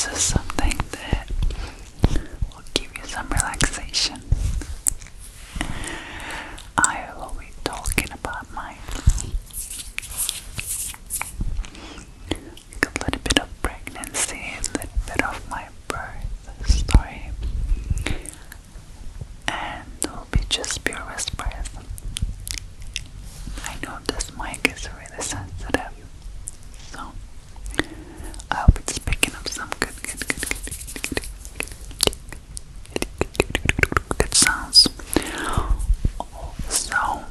this is something that will give you some relaxation. I will be talking about my a little bit of pregnancy, a little bit of my birth story, and it will be just pure whispers. I know this mic is really sensitive, so I hope it's picking up some good sounds. So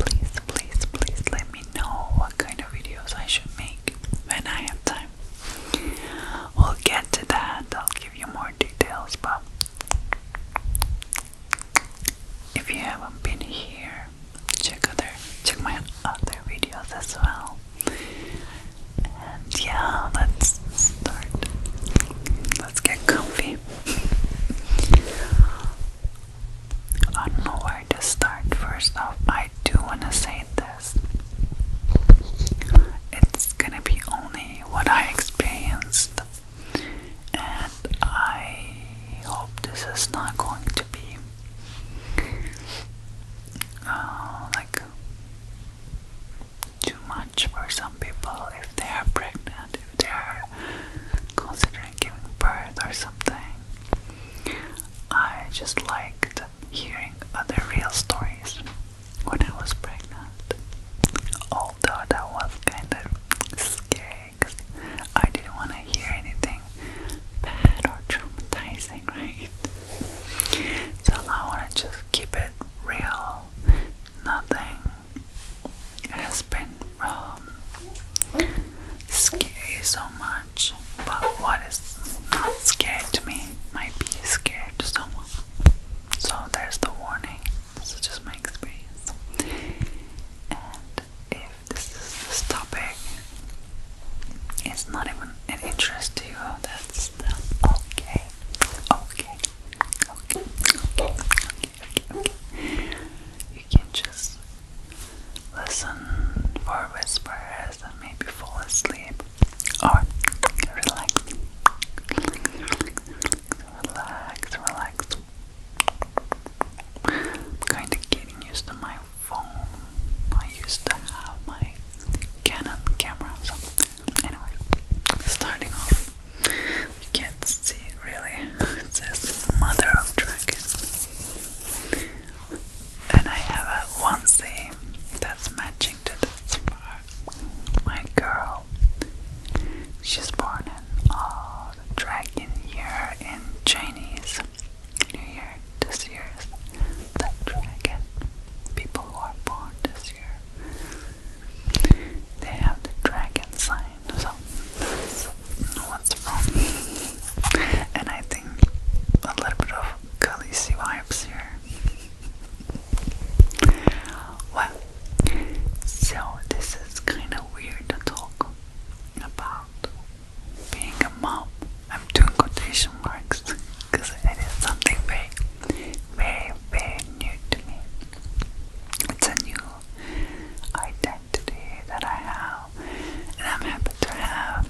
please let me know what kind of videos I should make when I have time. We'll get to that. I'll give you more details, but if you haven't been here, check my other videos as well. And yeah, let's start. Let's get comfy. I don't know where to start. First off, I do want to say this. It's gonna be only what I experienced, and I hope this is not going to be like too much for some people if they are pregnant, if they are considering giving birth or something. I just liked hearing other real stories when I was pregnant, although that was kind of scary because I didn't want to hear anything bad or traumatizing, right? So I want to just keep it real. Nothing has been scary so much, but what is not scary to me might be scary to someone. So there's the warning. This is just my experience. And if this topic is not even an interest to you, that's okay. You can just listen for whispers and maybe fall asleep or relax. I'm kind of getting used to my phone. I used to have my Canon camera, so anyway, starting off, you can't see it really. It says Mother of Dragons, and I have a onesie that's matching to this for my girl. She's born in the dragon year in Chinese New Year. This year is the dragon. People who are born this year, they have the dragon sign, so that's what's wrong. And I think a little bit of Khaleesi vibes here. Well, so this is kind of weird to talk about being a mom. I'm doing quotation marks because it is something very new to me. It's a new identity that I have, and I'm happy to have.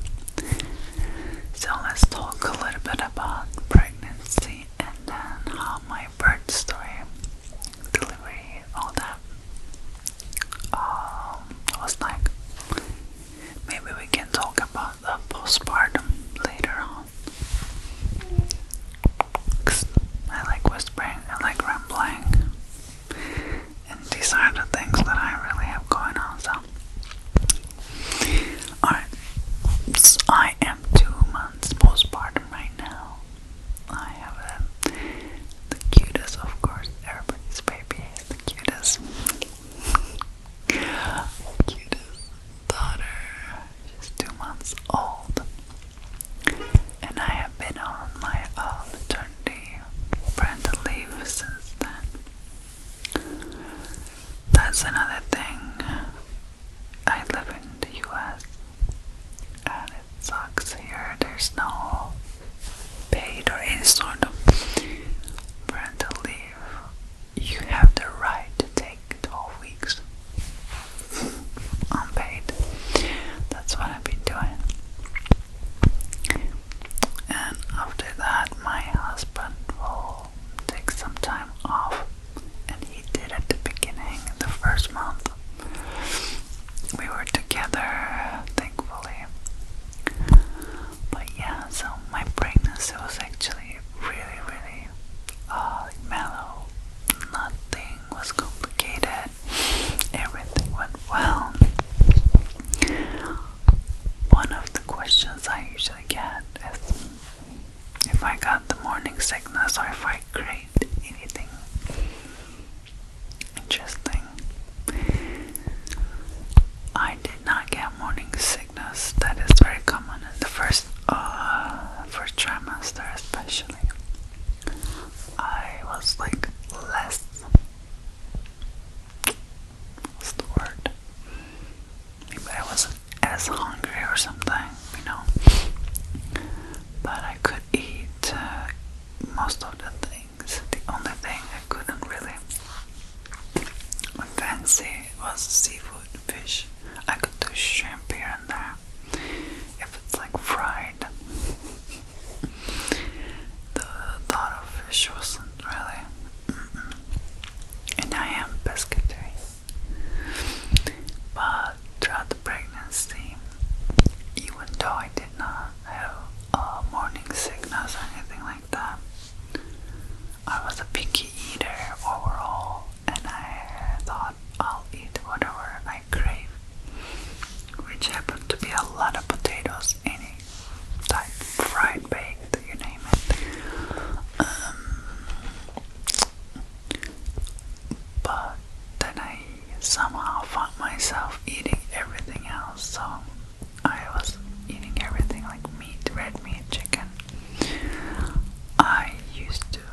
So let's talk a little bit about pregnancy and then how my birth story, delivery, all that was like. Maybe we can talk about the postpartum later on. 'Cause I like whispering, I like rambling, and these are the things that I really have going on. So, alright, so I am 2 months postpartum right now. I have the cutest, of course, everybody's baby is the cutest. Daughter. She's 2 months old, and I have been on my maternity parental leave since then. That's another thing. I live in the US, and it sucks here. There's no paid or any sort of parental leave. You have the right to take 12 weeks unpaid. That's what I've been doing. but then I somehow found myself eating everything else. So I was eating everything like meat, red meat, chicken.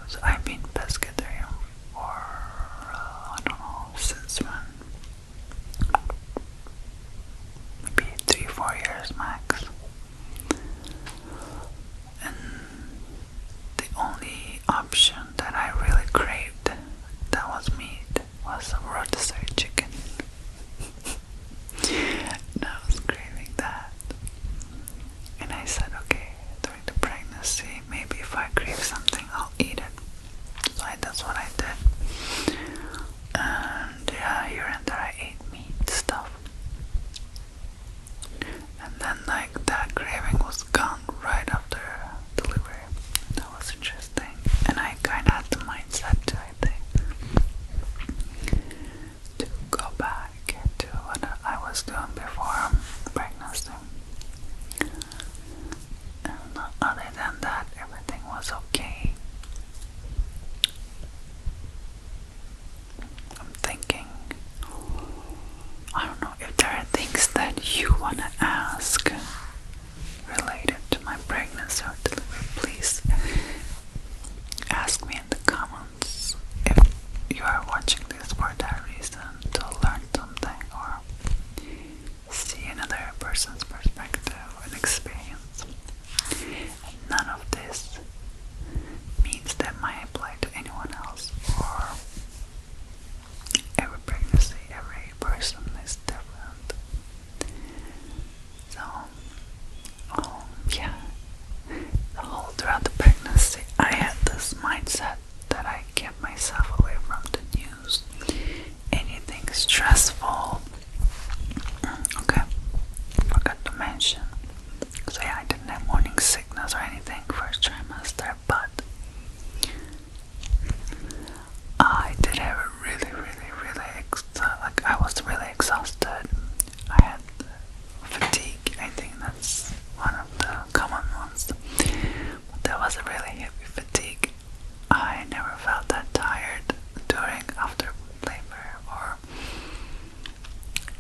So I've been pescatarian for, I don't know, since when? Maybe 3-4 years max. And the only option that I really craved that was meat was a rotisserie chicken. And I was craving that. And I said, okay, during the pregnancy, maybe if I crave something, I'll eat it. So that's what I did. And yeah, here and there I ate meat stuff. And then like that craving was gone right after delivery. That was interesting. And I kinda had the mindset too, I think, to go back to what I was doing before pregnancy. And other than that, everything was okay. I'm thinking, I don't know if there are things that you wanna ask related to my pregnancy or delivery. Please ask me in the comments if you are watching this for that reason, to learn something or see another person's perspective and experience. And none of this means that might apply to anyone else, or every pregnancy, every person is different. So, yeah, throughout the pregnancy, I had this mindset that I kept myself away from the news, anything stressful. Okay, forgot to mention. So yeah, I didn't have morning sickness or anything first trimester, but I did have a I was really exhausted. I had fatigue. I think that's one of the common ones. But there was a really heavy fatigue. I never felt that tired after labor or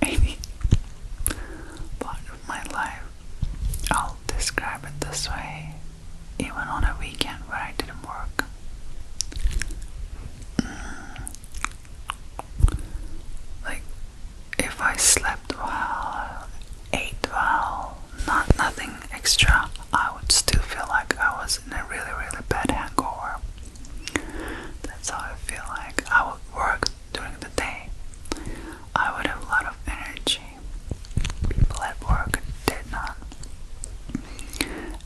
any part of my life. I'll describe it this way. Even on a weekend where I didn't work, like if I slept well, ate well, nothing extra, I would still feel like I was in a really, really bad hangover. That's how I feel like. I would work during the day. I would have a lot of energy. People at work did not.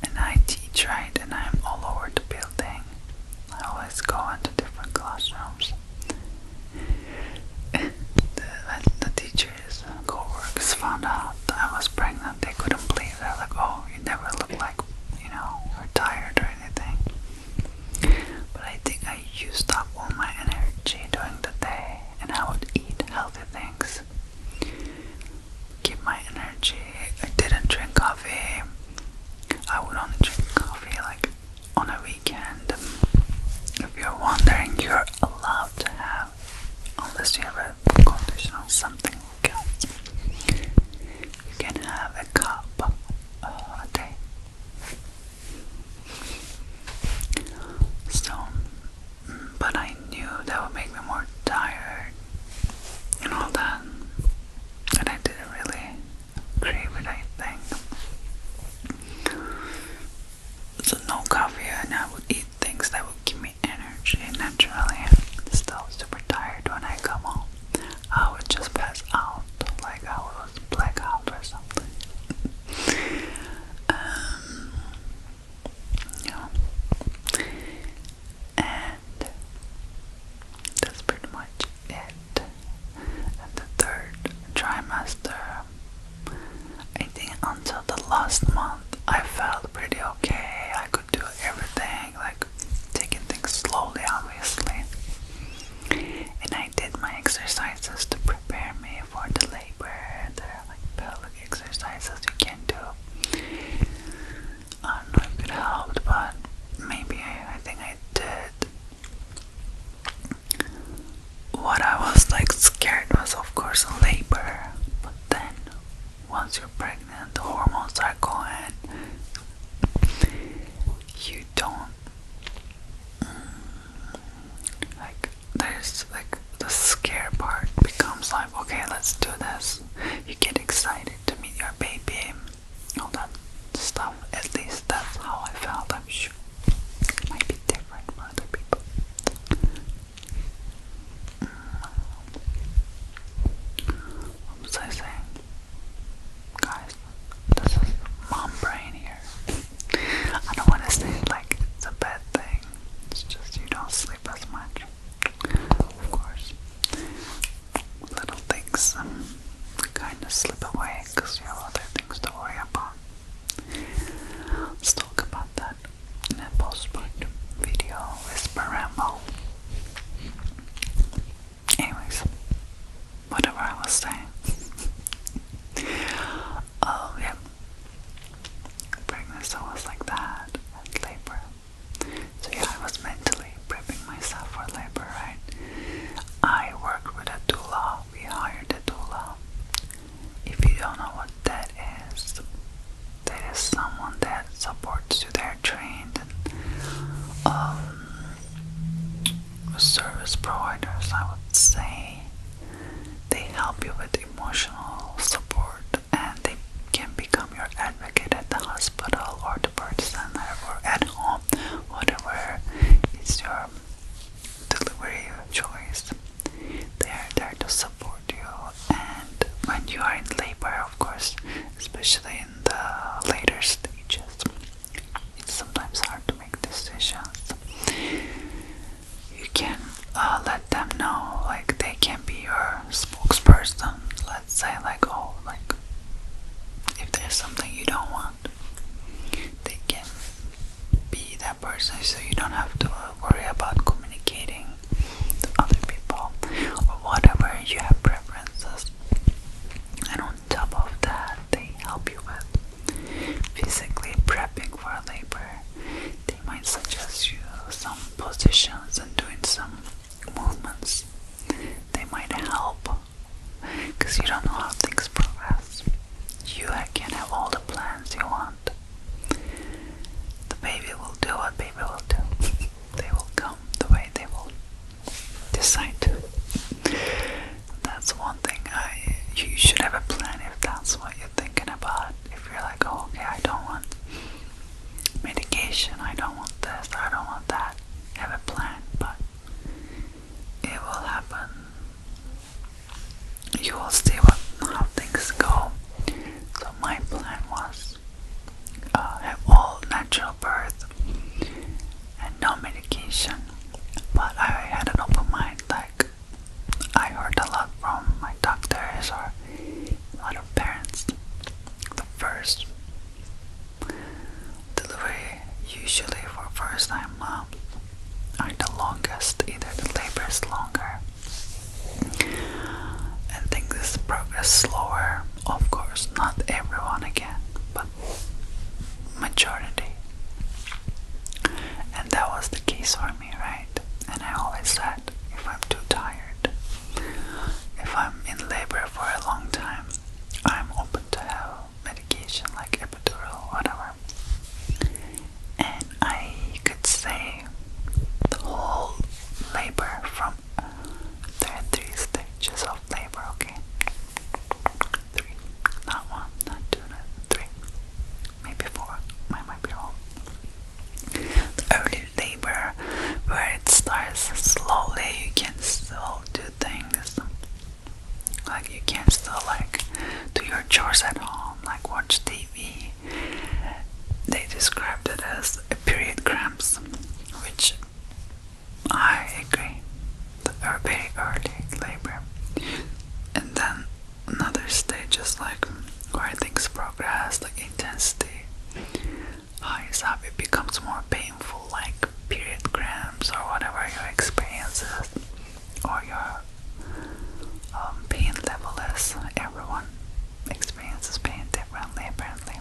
And I teach, right? And I'm all over the building. I always go into different classrooms. The teachers and co-workers found out that I was pregnant. They couldn't believe it. They're like, oh, you never look like, you're tired or anything. But I think I used up all my energy during the day, and I would eat healthy things, keep my energy. I didn't drink coffee. I would only drink coffee like on a weekend. If you're wondering, you're allowed to have, unless you have a condition or something else, you can have a cup a day. So, but I knew that would make me more tired and all that, and I didn't really crave it, I think. So no coffee, and I would eat things that would give me energy naturally. Still super tired when I come home. I would just pass out, like I was black out or something. Yeah. And that's pretty much it. And the third trimester, I think until the last month, I felt pretty okay. I could do everything, like taking things slowly, obviously. And I did my exercises to prepare me for the labor. There are like pelvic exercises you can do. I don't know if it helped, but maybe I think I did. What I was once you're pregnant, the hormones are going, you don't like, there's like the scare part becomes like, okay, let's do this. You get excited to meet your baby, all that stuff. At least that's how I felt. I'm sure it might be different for other people. What was I saying? Guys, this is mom brain here. I don't want to say it like it's a bad thing. It's just you don't sleep as much. Of course. Little things kind of slip away because you have other things to worry about. Let's talk about that in a postpartum video with Ramble. Anyways, whatever I was saying. Yeah. Pregnancy was like that, and labor. So yeah, I was mentally prepping myself for labor, right? I worked with a doula. We hired a doula. If you don't know what that is someone that supports you. They're trained service providers, I would say. They help you with emotional support, and they can become your advocate at the hospital or the birth center or at home, whatever is your delivery choice. They are there to support you, and when you are in labor, of course, especially in the later stages, it's sometimes hard to make decisions. You can let them know, like they can be your spokesperson. Let's say like, oh, like if there's something you don't want, they can be that person, so you don't have to worry about communicating to other people or whatever. You have preferences, and on top of that, they help you with physically prepping for labor. They might suggest you some positions and doing some movements. They might help because you don't know how things progress. You can have all the plans you want. The baby will do what baby will do. They will come the way they will decide to. That's one thing. You should have a plan if that's what you're thinking about. If you're like, oh, okay, I don't want medication, I don't want this, I don't want that. Have a plan, but it will happen. You will see how things go. So my plan was have all natural birth and no medication. But I had an open mind. Like, I heard a lot from my doctors or a lot of parents. The first delivery, usually for first time moms, are the longest. Either the labor is longer and things progress slower. Of course, not everyone again, but majority. And that was the case for me, right? And I always said, if I'm too tired, if I'm in labor for a long time, I'm open to have medication like epidural, whatever. And I could say the whole labor from there are 3 stages of labor, okay? 3, not 1, not 2, not 3, maybe 4. I might be wrong. The early labor, where it starts slowly, you can still do things. Like you can still like do your chores at home, like watch TV. They described it as a period cramps, which I agree. The very early labor. And then another stage is like where things progress, like intensity. Highs up, it becomes more painful, like period cramps or whatever your experience is, or your pain level is. Everyone experiences pain differently, apparently.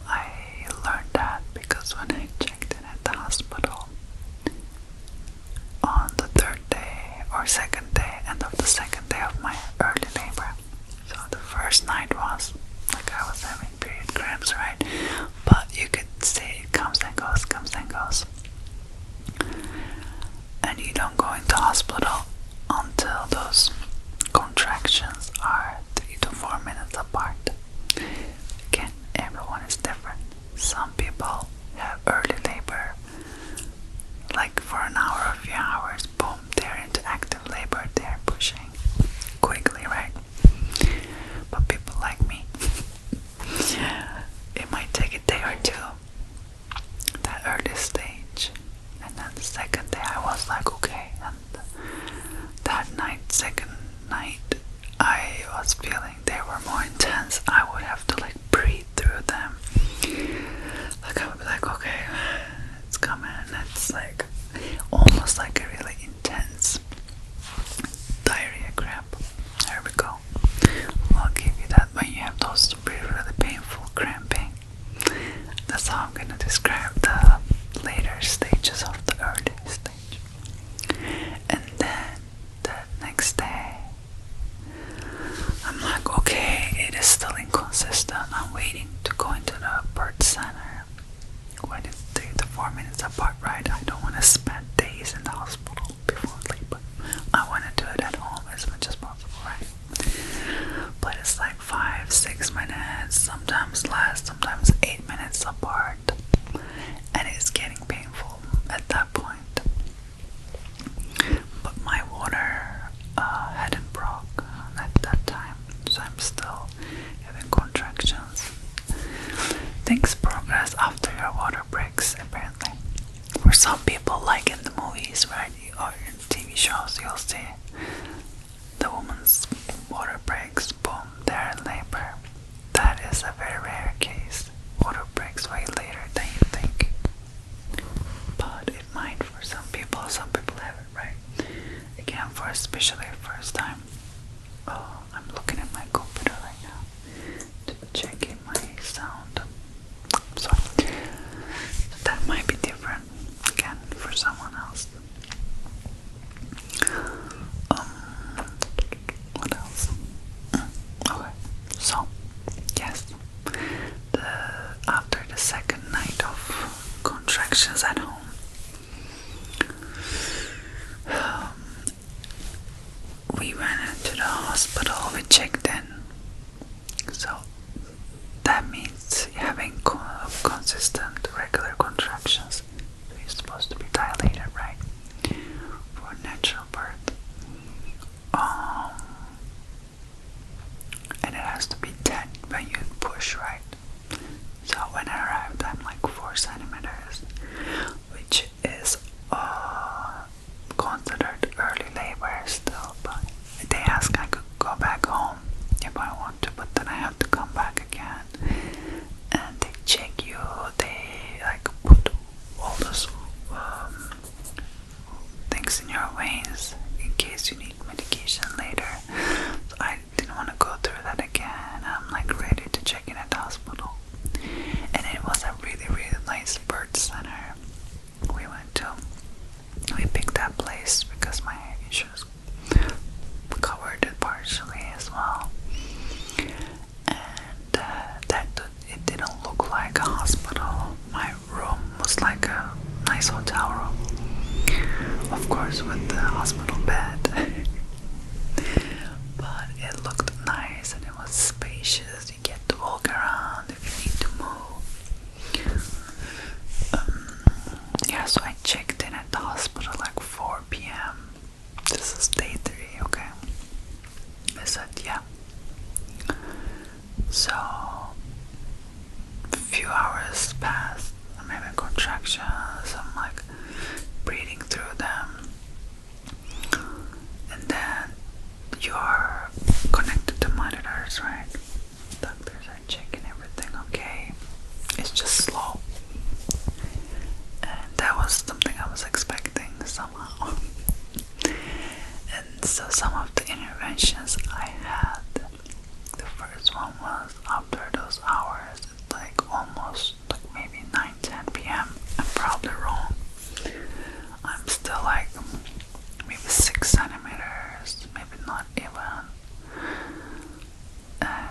I learned that because when I checked in at the hospital on the 3rd day or 2nd day, end of the 2nd day of my early labor, first night was. Like I was having period cramps, right? But you could say it comes and goes, comes and goes. And you don't go into hospital until those contractions are 3 to 4 minutes apart. Again, everyone is different. Some people have early labor, like for an hour or a few hours, boom, they're into active labor, they're pushing quickly, right? But people like me, it might take a day or two, that early stage, and then the second day I was like, okay, and that night, second night, I was feeling they were more intense. I would have to like breathe through them. Like I would be like, okay, it's coming. It's like almost like a really intense diarrhea cramp. There we go. I'll give you that when you have those really painful cramping. That's how I'm gonna describe the later stages of the early stage. And then the next day, I'm like, okay, it is still inconsistent. I'm waiting to go into the birth center when it's 3 to 4 minutes apart, right? I don't want to spend days in the hospital before labor. I want to do it at home as much as possible, right? But it's like 5, 6 minutes, sometimes less, sometimes 8 minutes apart, and it's getting painful at that point. But my water hadn't broke at that time, so I'm still having contractions. Things progress after your water breaks, apparently. For some people, like in the movies, right, or in TV shows, you'll see the woman's water breaks, boom, they're in labor. That is a very rare case. Water breaks way later than you think. But it might for some people have it, right? Again, for especially first time. Oh, I'm looking at my computer right now to check in my sound. So that might be different again for someone else. What else? Okay, so yes, after the second night of contractions at home, we went into the hospital, we checked in. So that means having consistent, regular contractions. You're supposed to be dilated, right? For natural birth. And it has to be 10 when you push, right? So when I arrived, I'm like 4 centimeters, which is considered early labor still, but they ask I could go back home if I want to, but then I have to come back again, and they check you, they like put all those things in your veins in case you need medication later. So I didn't want to go through that again. I'm like ready to check in at the hospital, and it was a really nice birth center we went to. We picked that place because my insurance covered it partially as well, and it didn't look like a hospital. My room was like a nice hotel room, of course with the hospital bed, but it looked nice and it was spacious. You get to walk around if you need to move. Yeah, so I checked in at the hospital like 4 p.m. This is day 3, okay? I said, yeah. So, a few hours passed. I'm having contractions. I'm like breathing through them. And then you are connected to monitors, right? Doctors are checking everything, okay? It's just slow. And that was something I was expecting somehow. And so some of the interventions I had, the first one was after those hours, it's like almost like maybe 9-10 p.m. I'm probably wrong. I'm still like maybe 6 centimeters, maybe not even. And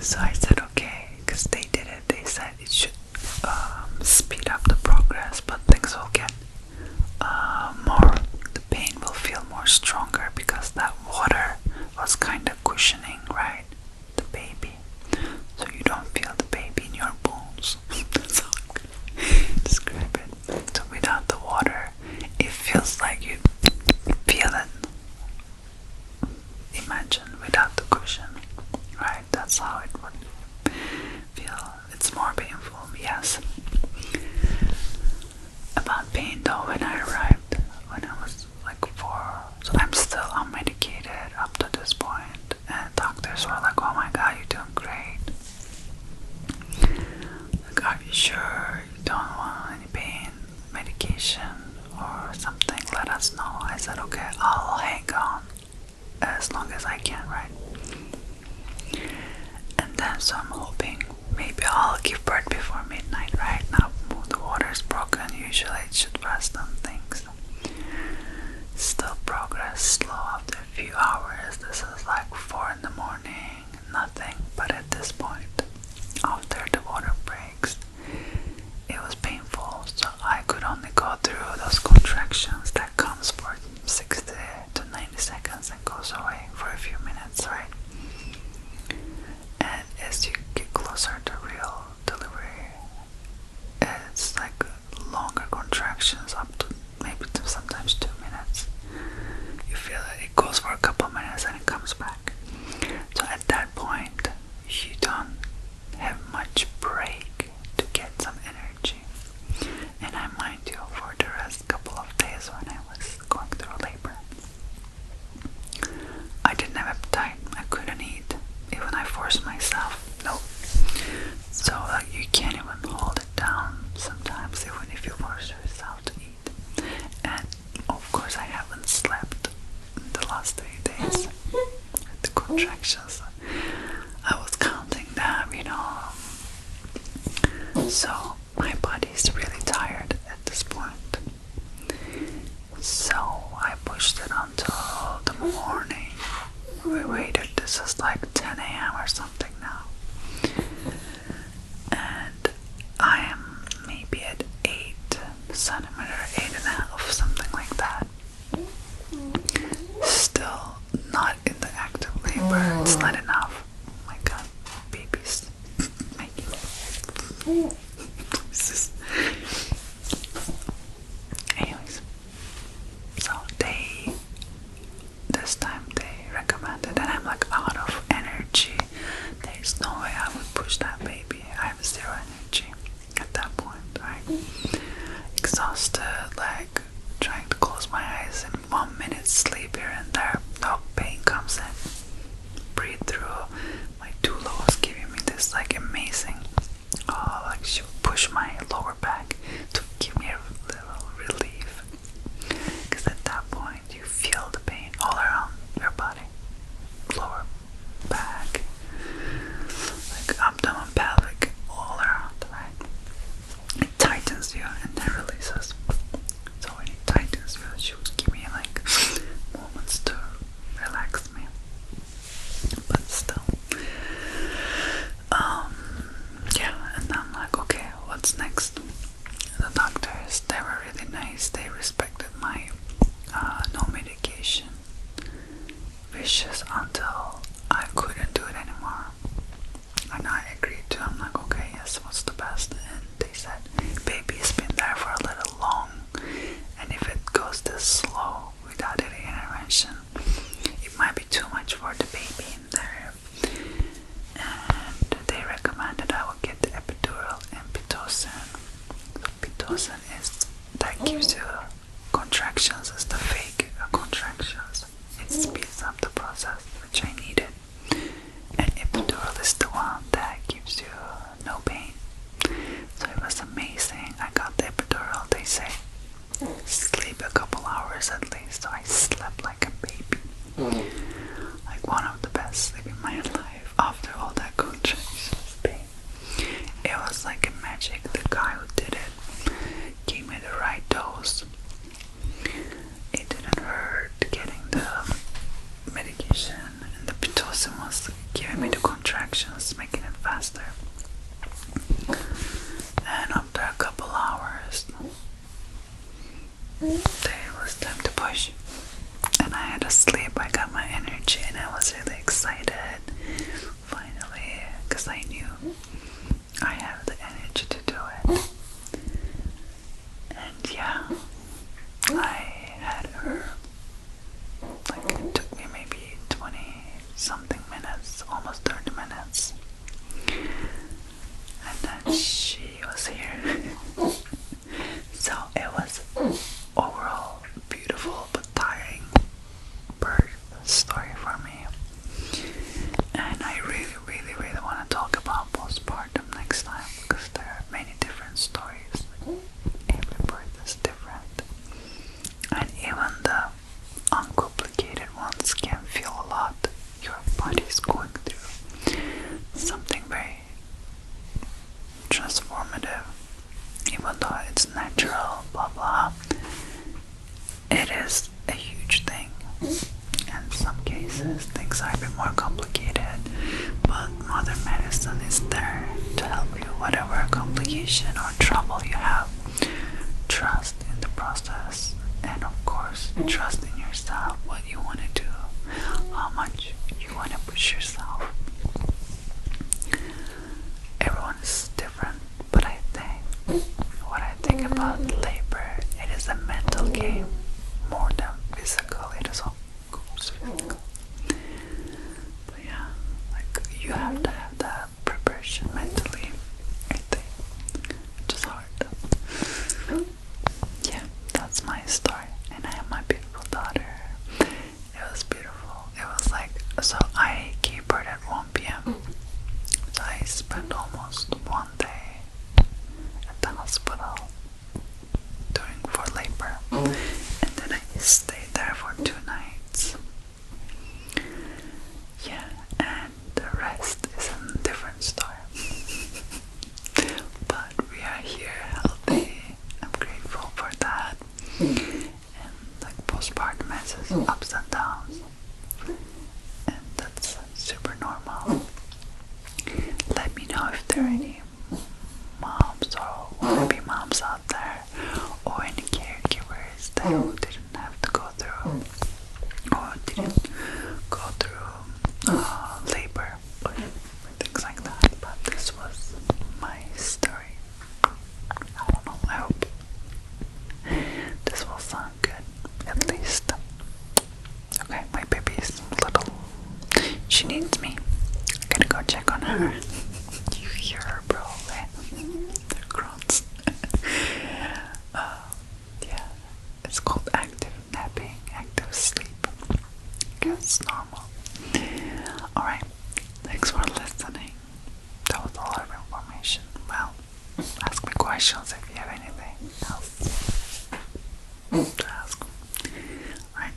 So I said okay, because they did it. They said it should speed up the progress, but things will get more, the pain will feel more stronger because that water was kind of cushioning, right? The baby. So you don't feel the baby in your bones. That's how I'm gonna describe it. So without the water, it feels like you feel it. Imagine without the cushion, right? That's how it would feel. It's more painful, yes. About pain though, when I arrived, when I was like 4, so I'm still unmedicated up to this point, and doctors were like, oh my god, you're doing great. Like, are you sure you don't want any pain medication or something? Let us know. I said, okay, I'll hang on as long as I can, right? And then, so I'm hoping maybe I'll give birth before midnight, right? Now the water's broken, usually it should rest on things. Still progress slow after a few hours. This is like 4 in the morning, nothing. But at this point, after the water breaks, it was painful, so I could only go through those contractions that comes for 60 to 90 seconds and goes away for a few minutes, right? And as you get closer to real delivery, it's like longer contractions, up to maybe sometimes 2 minutes. You feel it goes for a couple minutes and it comes back. So at that point, you don't have much break to get some energy. And I mind you, for the rest couple of days when I was going through labor, I didn't have appetite. I couldn't eat. Even I forced myself. No. So like you can't even hold it down sometimes, even if you force yourself to eat. And of course I haven't slept in the last 3 days with the contractions. I was counting them, you know. So my body's really tired at this point. So I pushed it until the morning. We waited, this is like 10 a.m. or something now. And I am maybe at 8 centimeter, 8.5, something like that. Still not in the active labor, it's not enough. Oh my god, baby's making anyways, so this time they recommended, and I'm like out of energy. There's no way I would push that baby. I have 0 energy at that point, right? Exhausted, like trying to close my eyes in 1 minute sleep here and there. No, pain comes in. Breathe through body is going through something very transformative, even though it's natural, blah blah. It is a huge thing. In some cases, things are a bit more complicated, but modern medicine is there to help you, whatever complication or trouble you have. Trust in the process, and of course, trust in yourself, what you want to do, how much you want to push yourself. Everyone is different, but I think, what I think about labor, it is a mental game more than physical. It is all physical. But yeah, like you have to have that preparation mentally, I think, which is hard. Yeah, that's my story, and I have my beautiful daughter. It was beautiful. It was like, so I gave birth at 1 p.m. So I spent almost one day at the hospital for labor, and then I stayed there for 2 nights. Yeah, and the rest is a different story. But we are here healthy. I'm grateful for that. And like postpartum has its ups and downs, and that's super normal. Let me know if there are any moms or wannabe moms out there, or any caregivers that didn't have to go through, or didn't go through labor or things like that. But this was my story. I don't know, I hope this will sound good, at least. Okay, my baby's little. She needs me. I'm gonna go check on her. You hear her probably. They're grunts. Yeah, it's called active napping, active sleep. It's normal. Alright, thanks for listening. That was a lot of information. Well, ask me questions if you have anything else to ask. Alright.